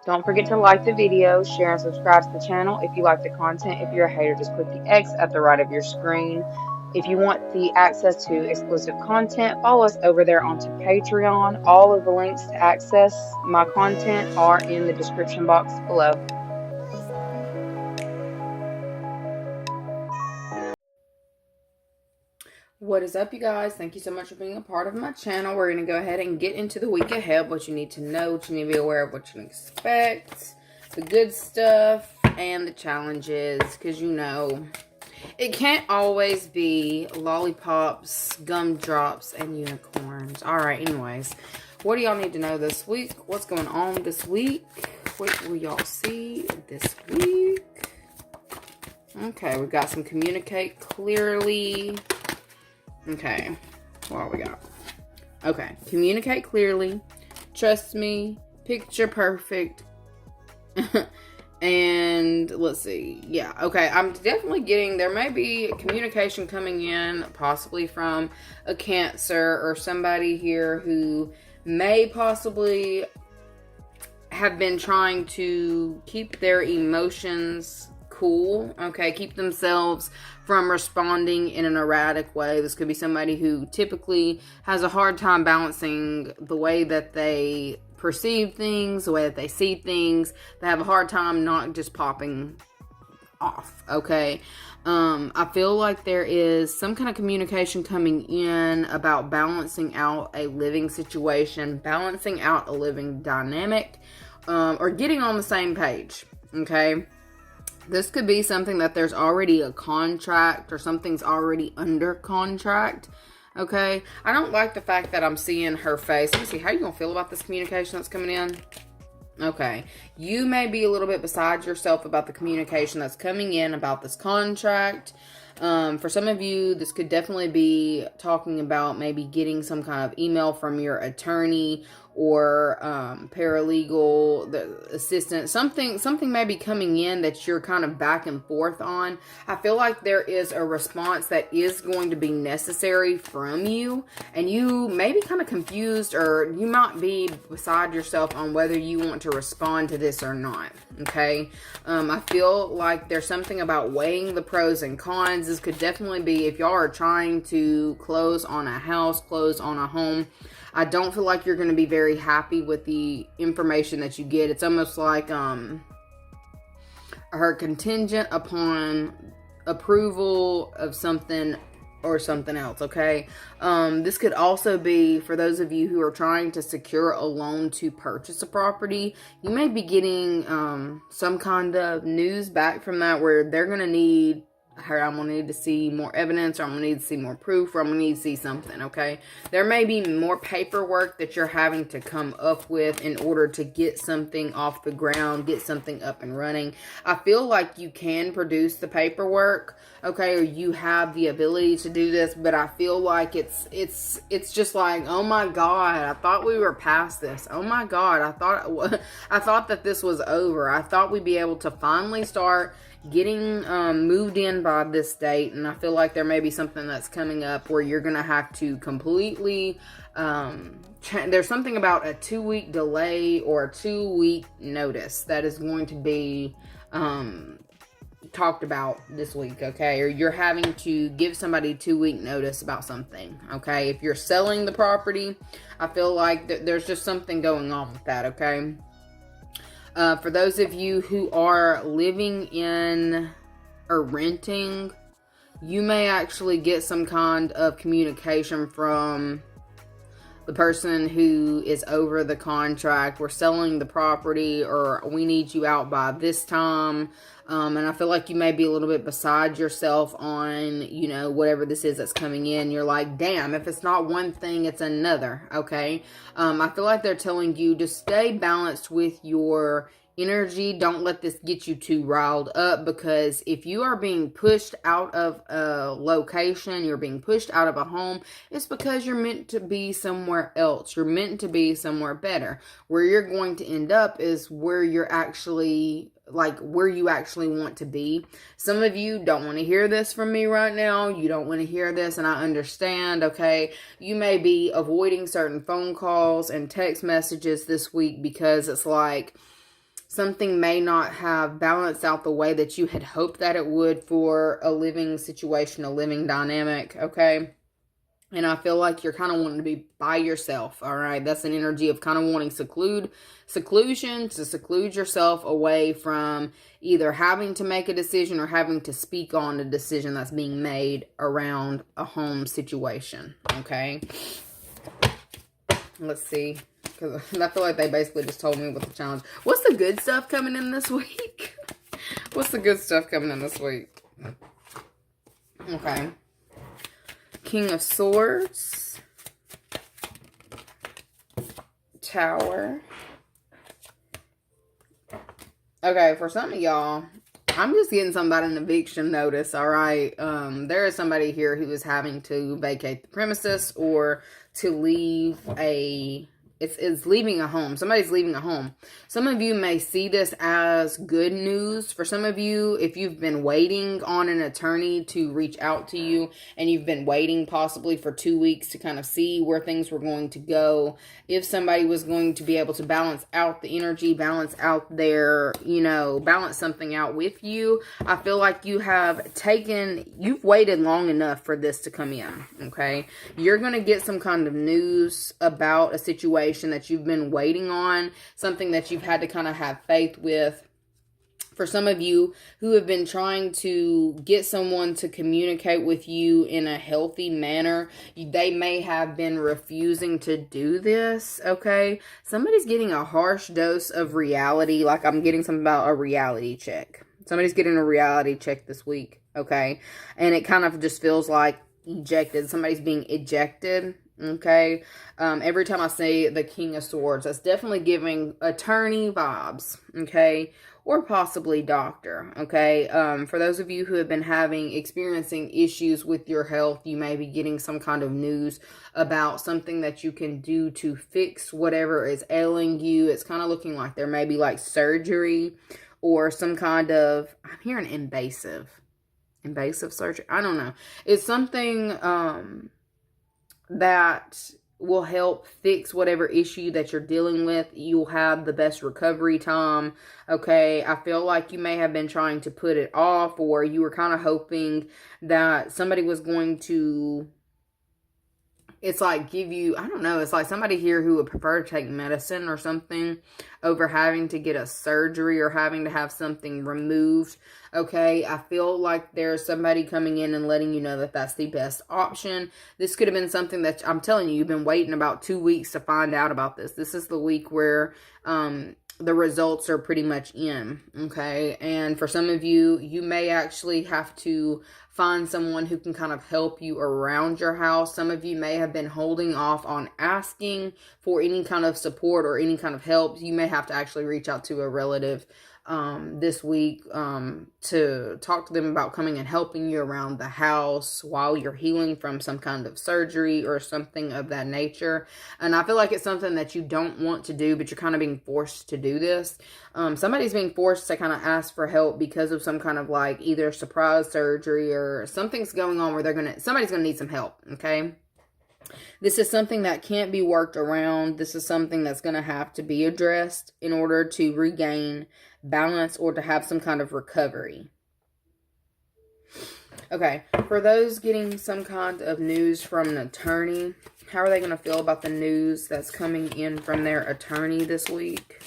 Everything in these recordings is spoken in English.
Don't forget to like the video, share and subscribe to the channel if you like the content. If you're a hater, just click the X at the right of your screen. If you want the access to exclusive content, follow us over there onto Patreon. All of the links to access my content are in the description box below. What is up, you guys? Thank you so much for being a part of my channel. We're going to go ahead and get into the week ahead, what you need to know, what you need to be aware of, what you can expect, the good stuff, and the challenges, because you know, it can't always be lollipops, gumdrops, and unicorns. Alright, anyways, what do y'all need to know this week? What's going on this week? What will y'all see this week? Okay, we've got some communicate clearly. Okay, what we got? Okay, communicate clearly, trust me, picture perfect, and let's see, yeah, okay, I'm definitely getting, there may be communication coming in, possibly from a Cancer or somebody here who may possibly have been trying to keep their emotions cool, okay, keep themselves from responding in an erratic way. This could be somebody who typically has a hard time balancing the way that they perceive things, the way that they see things. They have a hard time not just popping off, okay? I feel like there is some kind of communication coming in about balancing out a living situation, balancing out a living dynamic, or getting on the same page, okay? This could be something that there's already a contract or something's already under contract, okay? I don't like the fact that I'm seeing her face. Let me see, how you gonna feel about this communication that's coming in? Okay, you may be a little bit beside yourself about the communication that's coming in about this contract. For some of you, this could definitely be talking about maybe getting some kind of email from your attorney or paralegal, the assistant, something may be coming in that you're kind of back and forth on. I feel like there is a response that is going to be necessary from you, and you may be kind of confused, or you might be beside yourself on whether you want to respond to this or not, okay? I feel like there's something about weighing the pros and cons. This could definitely be if y'all are trying to close on a house, close on a home. I don't feel like you're going to be very happy with the information that you get. It's almost like her contingent upon approval of something or something else, okay? This could also be for those of you who are trying to secure a loan to purchase a property. You may be getting some kind of news back from that where they're going to need, I'm going to need to see more evidence, or I'm going to need to see more proof, or I'm going to need to see something, okay? There may be more paperwork that you're having to come up with in order to get something off the ground, get something up and running. I feel like you can produce the paperwork, okay, or you have the ability to do this, but I feel like it's just like, oh my God, I thought we were past this. Oh my God, I thought that this was over. I thought we'd be able to finally start getting moved in by this date, and I feel like there may be something that's coming up where you're gonna have to completely there's something about a 2-week delay or a 2-week notice that is going to be talked about this week, okay? Or you're having to give somebody 2-week notice about something, okay? If you're selling the property, I feel like there's just something going on with that, okay? For those of you who are living in or renting, you may actually get some kind of communication from the person who is over the contract. We're selling the property, or we need you out by this time. And I feel like you may be a little bit beside yourself on, you know, whatever this is that's coming in. You're like, damn, if it's not one thing, it's another, okay? I feel like they're telling you to stay balanced with your energy. Don't let this get you too riled up, because if you are being pushed out of a location, you're being pushed out of a home, it's because you're meant to be somewhere else. You're meant to be somewhere better. Where you're going to end up is where you're actually, like, where you actually want to be. Some of you don't want to hear this from me right now. You don't want to hear this, and I understand, okay? You may be avoiding certain phone calls and text messages this week because it's like, something may not have balanced out the way that you had hoped that it would for a living situation, a living dynamic, okay? And I feel like you're kind of wanting to be by yourself, all right? That's an energy of kind of wanting seclusion, to seclude yourself away from either having to make a decision or having to speak on a decision that's being made around a home situation, okay? Let's see, because I feel like they basically just told me what the challenge. What's the good stuff coming in this week? What's the good stuff coming in this week? Okay. King of Swords, Tower. Okay, for some of y'all, I'm just getting something about an eviction notice, all right? There is somebody here who is having to vacate the premises or to leave a... It's leaving a home. Somebody's leaving a home. Some of you may see this as good news. For some of you, if you've been waiting on an attorney to reach out to you and you've been waiting possibly for 2 weeks to kind of see where things were going to go, if somebody was going to be able to balance out the energy, balance out their, balance something out with you, I feel like you've waited long enough for this to come in, okay? You're going to get some kind of news about a situation that you've been waiting on, something that you've had to kind of have faith with. For some of you who have been trying to get someone to communicate with you in a healthy manner, they may have been refusing to do this, okay? Somebody's getting a harsh dose of reality, like I'm getting something about a reality check. Somebody's getting a reality check this week, okay? And it kind of just feels like ejected. Somebody's being ejected. Okay, every time I say the King of Swords, that's definitely giving attorney vibes, okay, or possibly doctor, okay. For those of you who have been experiencing issues with your health, you may be getting some kind of news about something that you can do to fix whatever is ailing you. It's kind of looking like there may be like surgery or some kind of, I'm hearing invasive surgery. I don't know. It's something, that will help fix whatever issue that you're dealing with. You'll have the best recovery time, okay? I feel like you may have been trying to put it off, or you were kind of hoping that somebody was going to, it's like give you, I don't know, it's like somebody here who would prefer to take medicine or something over having to get a surgery or having to have something removed, okay? I feel like there's somebody coming in and letting you know that that's the best option. This could have been something that, I'm telling you, you've been waiting about 2 weeks to find out about this. This is the week where the results are pretty much in, okay? And for some of you, you may actually have to find someone who can kind of help you around your house. Some of you may have been holding off on asking for any kind of support or any kind of help. You may have to actually reach out to a relative this week to talk to them about coming and helping you around the house while you're healing from some kind of surgery or something of that nature. And I feel like it's something that you don't want to do, but you're kind of being forced to do this. Somebody's being forced to kind of ask for help because of some kind of like either surprise surgery or something's going on where somebody's gonna need some help, okay? This is something that can't be worked around. This is something that's going to have to be addressed in order to regain balance or to have some kind of recovery. Okay, for those getting some kind of news from an attorney, how are they going to feel about the news that's coming in from their attorney this week?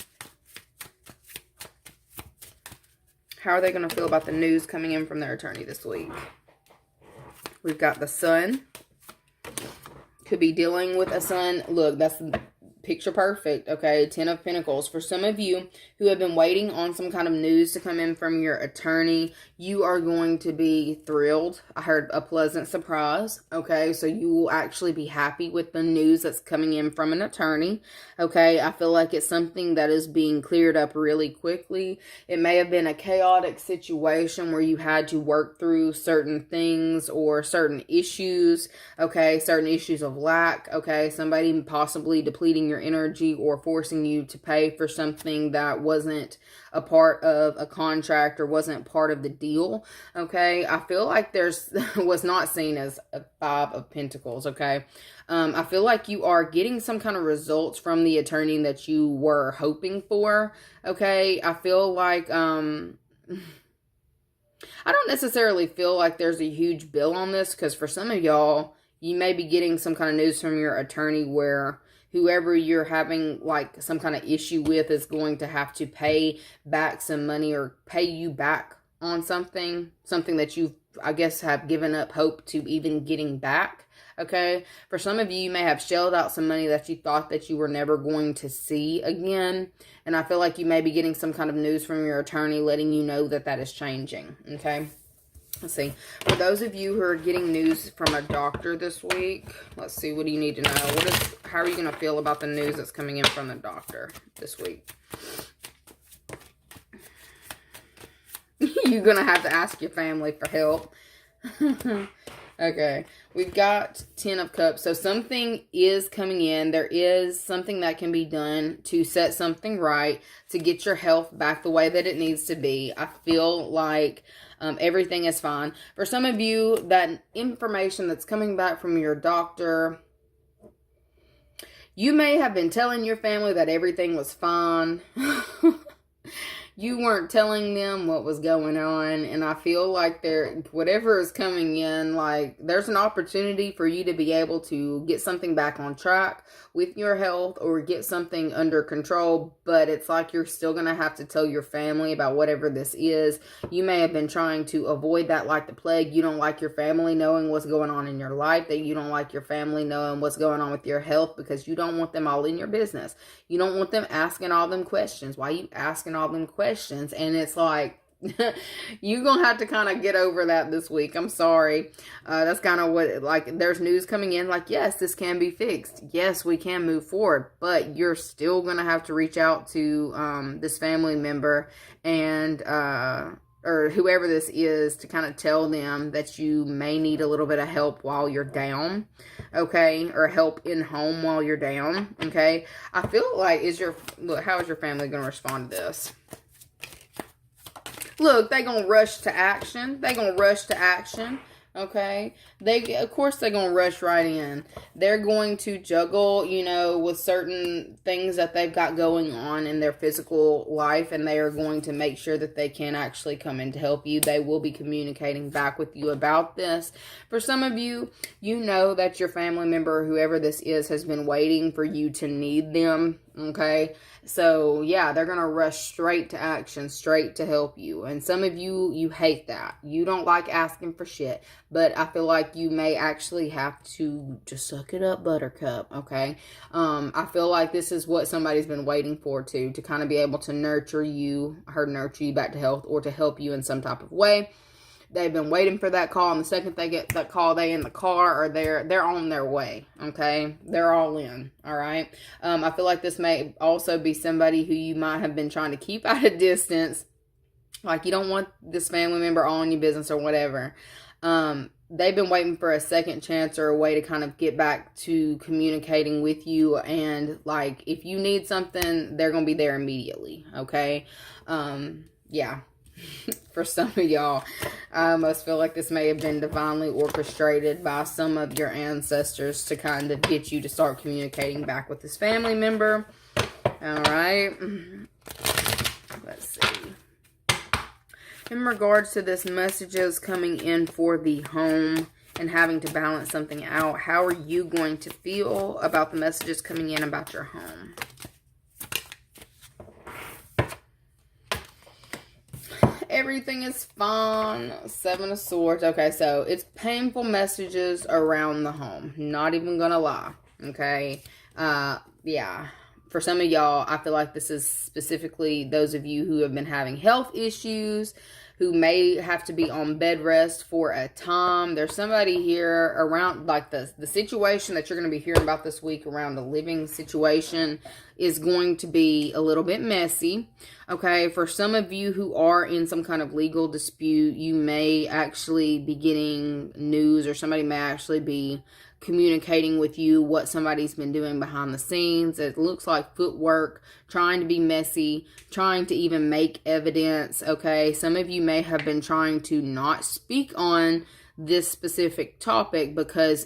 How are they going to feel about the news coming in from their attorney this week? We've got the Sun. Could be dealing with a son. Look, that's picture perfect, okay? 10 of Pentacles. For some of you who have been waiting on some kind of news to come in from your attorney, you are going to be thrilled. I heard a pleasant surprise, okay? So you will actually be happy with the news that's coming in from an attorney, okay? I feel like it's something that is being cleared up really quickly. It may have been a chaotic situation where you had to work through certain things or certain issues, okay? Certain issues of lack, okay? Somebody possibly depleting your your energy or forcing you to pay for something that wasn't a part of a contract or wasn't part of the deal. Okay, I feel like there's was not seen as a Five of Pentacles. Okay, I feel like you are getting some kind of results from the attorney that you were hoping for. Okay, I feel like I don't necessarily feel like there's a huge bill on this, because for some of y'all, you may be getting some kind of news from your attorney where whoever you're having like some kind of issue with is going to have to pay back some money or pay you back on something that you, I guess, have given up hope to even getting back. Okay, for some of you, you may have shelled out some money that you thought that you were never going to see again. And I feel like you may be getting some kind of news from your attorney letting you know that that is changing. Okay, let's see. For those of you who are getting news from a doctor this week, let's see, what do you need to know? How are you going to feel about the news that's coming in from the doctor this week? You're going to have to ask your family for help. Okay, we've got 10 of Cups. So something is coming in. There is something that can be done to set something right, to get your health back the way that it needs to be. I feel like everything is fine. For some of you, that information that's coming back from your doctor, you may have been telling your family that everything was fine. You weren't telling them what was going on, and I feel like whatever is coming in, like there's an opportunity for you to be able to get something back on track with your health or get something under control, but it's like you're still going to have to tell your family about whatever this is. You may have been trying to avoid that like the plague. You don't like your family knowing what's going on in your life, that you don't like your family knowing what's going on with your health, because you don't want them all in your business. You don't want them asking all them questions. Why are you asking all them questions? And it's like, you're gonna have to kind of get over that this week. I'm sorry. That's kind of what, like, there's news coming in like, yes, this can be fixed. Yes, we can move forward, but you're still gonna have to reach out to this family member and or whoever this is, to kind of tell them that you may need a little bit of help while you're down, okay, or help in home while you're down, okay. I feel like, how is your family going to respond to this? Look, they're going to rush to action. They're going to rush to action. Okay. Of course, they're going to rush right in. They're going to juggle, with certain things that they've got going on in their physical life, and they are going to make sure that they can actually come in to help you. They will be communicating back with you about this. For some of you, you know that your family member, whoever this is, has been waiting for you to need them. Okay. So yeah, they're going to rush straight to action, straight to help you. And some of you, you hate that. You don't like asking for shit, but I feel like you may actually have to just suck it up, buttercup. Okay. I feel like this is what somebody's been waiting for to kind of be able to nurture you back to health, or to help you in some type of way. They've been waiting for that call, and the second they get that call, they in the car, or they're on their way, okay? They're all in, all right? I feel like this may also be somebody who you might have been trying to keep at a distance. Like, you don't want this family member all in your business or whatever. They've been waiting for a second chance or a way to kind of get back to communicating with you. And, like, if you need something, they're going to be there immediately, okay? Yeah. For some of y'all, I almost feel like this may have been divinely orchestrated by some of your ancestors to kind of get you to start communicating back with this family member. All right. Let's see. In regards to this messages coming in for the home and having to balance something out, how are you going to feel about the messages coming in about your home? Everything is fine. Seven of Swords. Okay, so it's painful messages around the home. Not even gonna lie. Okay. Yeah. For some of y'all, I feel like this is specifically those of you who have been having health issues, who may have to be on bed rest for a time. There's somebody here around, like the situation that you're going to be hearing about this week around the living situation is going to be a little bit messy. Okay, for some of you who are in some kind of legal dispute, you may actually be getting news, or somebody may actually be communicating with you what somebody's been doing behind the scenes. It looks like footwork, trying to be messy, trying to even make evidence, okay? Some of you may have been trying to not speak on this specific topic because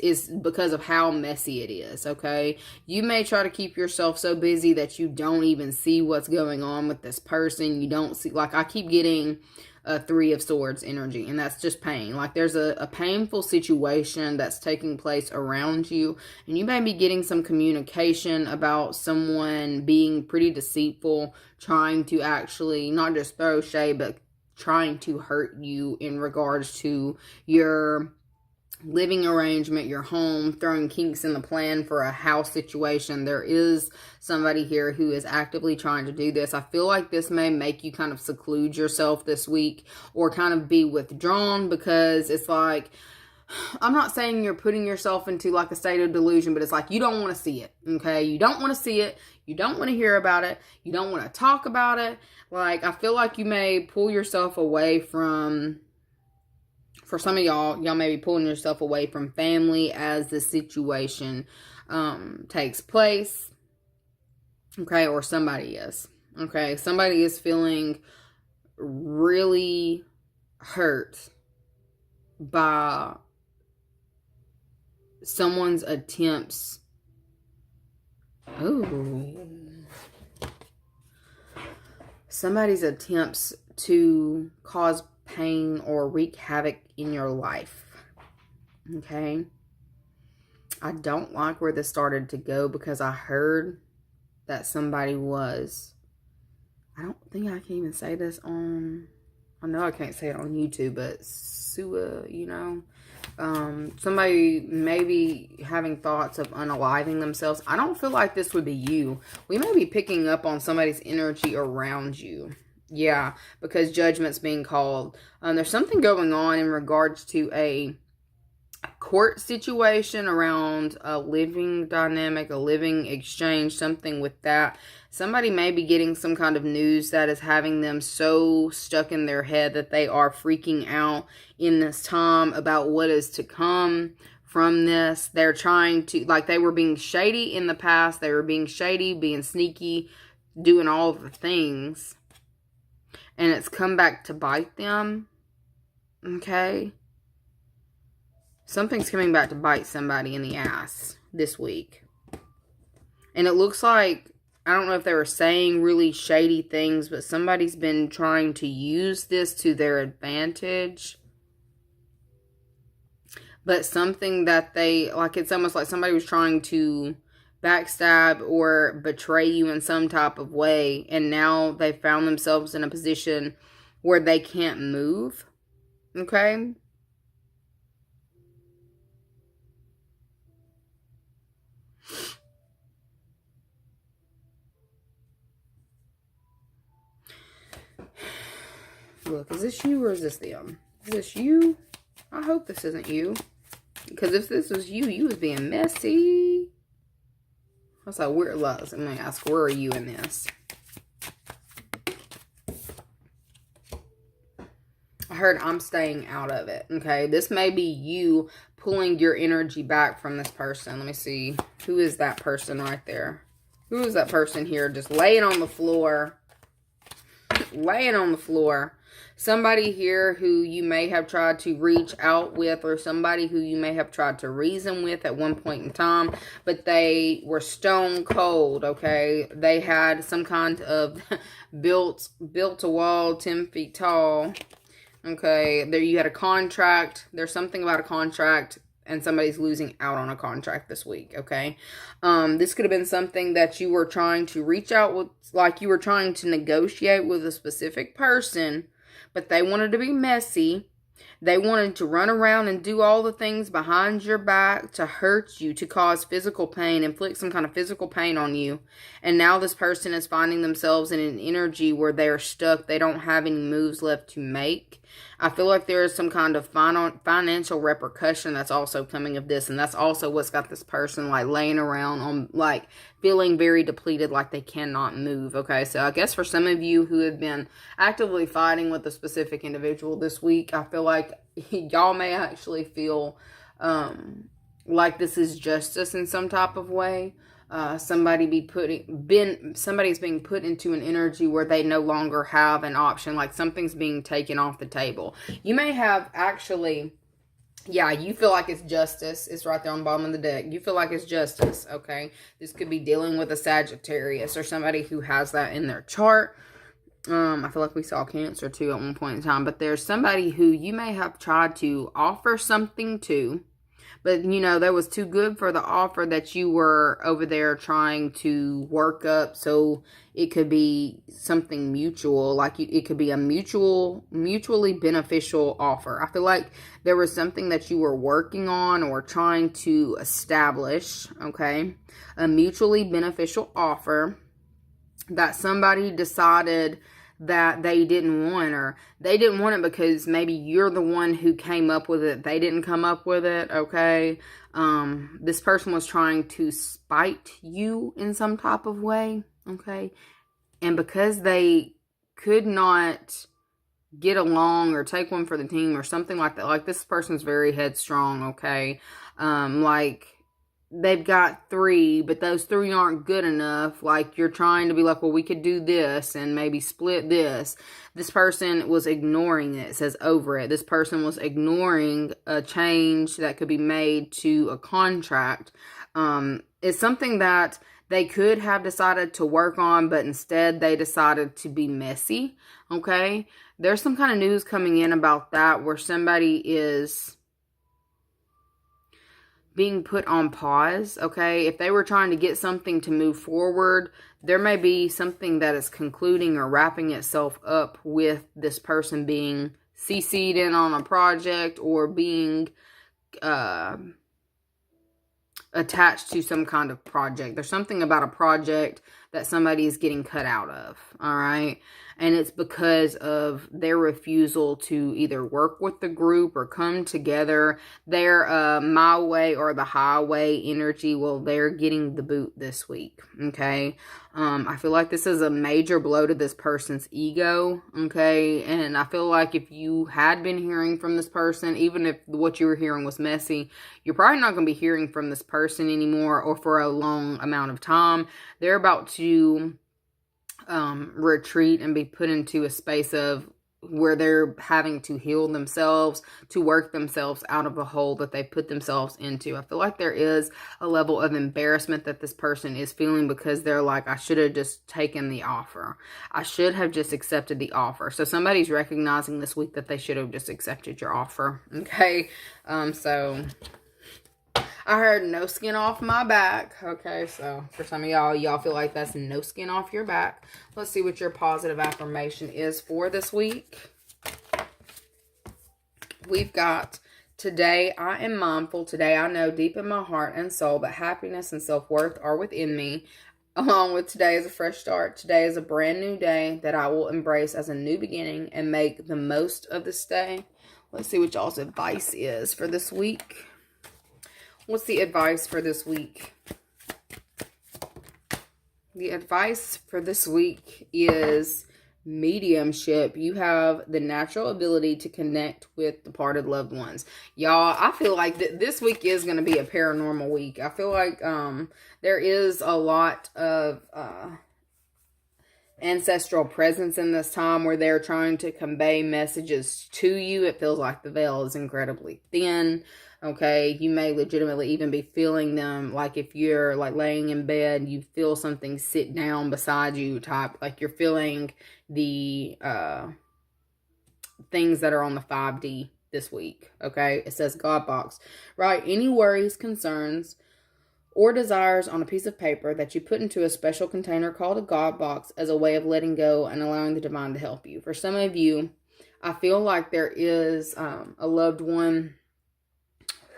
of how messy it is, okay? You may try to keep yourself so busy that you don't even see what's going on with this person. You don't see, like, I keep getting a Three of Swords energy, and that's just pain. Like, there's a painful situation that's taking place around you, and you may be getting some communication about someone being pretty deceitful, trying to actually not just throw shade, but trying to hurt you in regards to your living arrangement, your home, throwing kinks in the plan for a house situation. There is somebody here who is actively trying to do this. I feel like this may make you kind of seclude yourself this week or kind of be withdrawn, because it's like, I'm not saying you're putting yourself into like a state of delusion, but it's like you don't want to see it, okay? You don't want to see it. You don't want to hear about it. You don't want to talk about it. Like, I feel like you may pull yourself away from, for some of y'all may be pulling yourself away from family as the situation takes place, okay? Or somebody is, okay? Somebody is feeling really hurt by someone's attempts. Somebody's attempts to cause pain or wreak havoc in your life. Okay? I don't like where this started to go, because I heard that somebody was, I don't think I can even say this on, I know I can't say it on YouTube, but somebody may be having thoughts of unaliving themselves. I don't feel like this would be you. We may be picking up on somebody's energy around you. Yeah, because judgment's being called. There's something going on in regards to a court situation around a living dynamic, a living exchange, something with that. Somebody may be getting some kind of news that is having them so stuck in their head that they are freaking out in this time about what is to come from this. They're trying to, like, they were being shady in the past. They were being shady, being sneaky, doing all the things. And it's come back to bite them. Okay? Something's coming back to bite somebody in the ass this week. And it looks like, I don't know if they were saying really shady things, but somebody's been trying to use this to their advantage. But something that they, like, it's almost like somebody was trying to backstab or betray you in some type of way. And now they found themselves in a position where they can't move. Okay? Look, is this you or is this them? Is this you? I hope this isn't you. Because if this was you, you was being messy. I was like, where, let me ask, where are you in this? I heard I'm staying out of it. Okay, this may be you pulling your energy back from this person. Let me see. Who is that person right there? Who is that person here just laying on the floor? Laying on the floor. Somebody here who you may have tried to reach out with, or somebody who you may have tried to reason with at one point in time, but they were stone cold, okay? They had some kind of built a wall 10 feet tall, okay? There you had a contract. There's something about a contract, and somebody's losing out on a contract this week, okay? This could have been something that you were trying to reach out with, like you were trying to negotiate with a specific person, but they wanted to be messy. They wanted to run around and do all the things behind your back to hurt you, to cause physical pain, inflict some kind of physical pain on you. And now this person is finding themselves in an energy where they're stuck. They don't have any moves left to make. I feel like there is some kind of financial repercussion that's also coming of this. And that's also what's got this person like laying around on, like, feeling very depleted, like they cannot move. Okay, so I guess for some of you who have been actively fighting with a specific individual this week, I feel like y'all may actually feel like this is justice in some type of way. Somebody's being put into an energy where they no longer have an option, like something's being taken off the table. You may have actually, yeah, you feel like it's justice. It's right there on the bottom of the deck. You feel like it's justice, okay? This could be dealing with a Sagittarius or somebody who has that in their chart. I feel like we saw Cancer too at one point in time, but there's somebody who you may have tried to offer something to, but you know, that was too good for the offer that you were over there trying to work up. So it could be something mutual, like it could be a mutually beneficial offer. I feel like there was something that you were working on or trying to establish, okay? A mutually beneficial offer that somebody decided that they didn't want, or they didn't want it because maybe you're the one who came up with it. They didn't come up with it, okay? This person was trying to spite you in some type of way, okay? And because they could not get along or take one for the team or something like that, like this person's very headstrong, okay? Like they've got 3, but those 3 aren't good enough. Like you're trying to be like, well, we could do this and maybe split this. This person was ignoring it. It says over it. This person was ignoring a change that could be made to a contract. It's something that they could have decided to work on, but instead they decided to be messy. Okay. There's some kind of news coming in about that where somebody is being put on pause, okay? If they were trying to get something to move forward, there may be something that is concluding or wrapping itself up with this person being CC'd in on a project or being attached to some kind of project. There's something about a project that somebody is getting cut out of, all right? And it's because of their refusal to either work with the group or come together. They're my way or the highway energy. Well, they're getting the boot this week, okay? I feel like this is a major blow to this person's ego, okay? And I feel like if you had been hearing from this person, even if what you were hearing was messy, you're probably not going to be hearing from this person anymore or for a long amount of time. They're about to retreat and be put into a space of where they're having to heal themselves, to work themselves out of a hole that they put themselves into. I feel like there is a level of embarrassment that this person is feeling because they're like, I should have just taken the offer. I should have just accepted the offer. So somebody's recognizing this week that they should have just accepted your offer. Okay. So I heard no skin off my back. Okay, so for some of y'all feel like that's no skin off your back. Let's see what your positive affirmation is for this week. We've got, today I am mindful. Today I know deep in my heart and soul that happiness and self-worth are within me. Along with today is a fresh start. Today is a brand new day that I will embrace as a new beginning and make the most of this day. Let's see what y'all's advice is for this week. What's the advice for this week? The advice for this week is mediumship. You have the natural ability to connect with departed loved ones. Y'all, I feel like this week is going to be a paranormal week. I feel like there is a lot of ancestral presence in this time where they're trying to convey messages to you. It feels like the veil is incredibly thin. Okay, you may legitimately even be feeling them, like if you're like laying in bed, you feel something sit down beside you type, like you're feeling the things that are on the 5D this week. Okay, it says God box. Write any worries, concerns, or desires on a piece of paper that you put into a special container called a God box as a way of letting go and allowing the divine to help you. For some of you, I feel like there is a loved one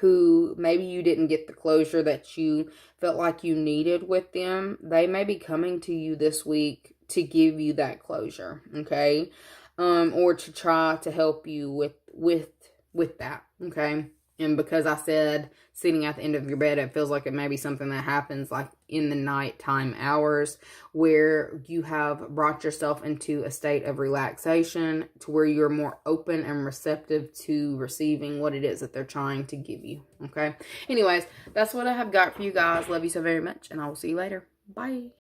who maybe you didn't get the closure that you felt like you needed with them. They may be coming to you this week to give you that closure, okay? Or to try to help you with that, okay? And because I said sitting at the end of your bed, it feels like it may be something that happens like in the nighttime hours, where you have brought yourself into a state of relaxation to where you're more open and receptive to receiving what it is that they're trying to give you. Okay. Anyways, that's what I have got for you guys. Love you so very much, and I will see you later. Bye.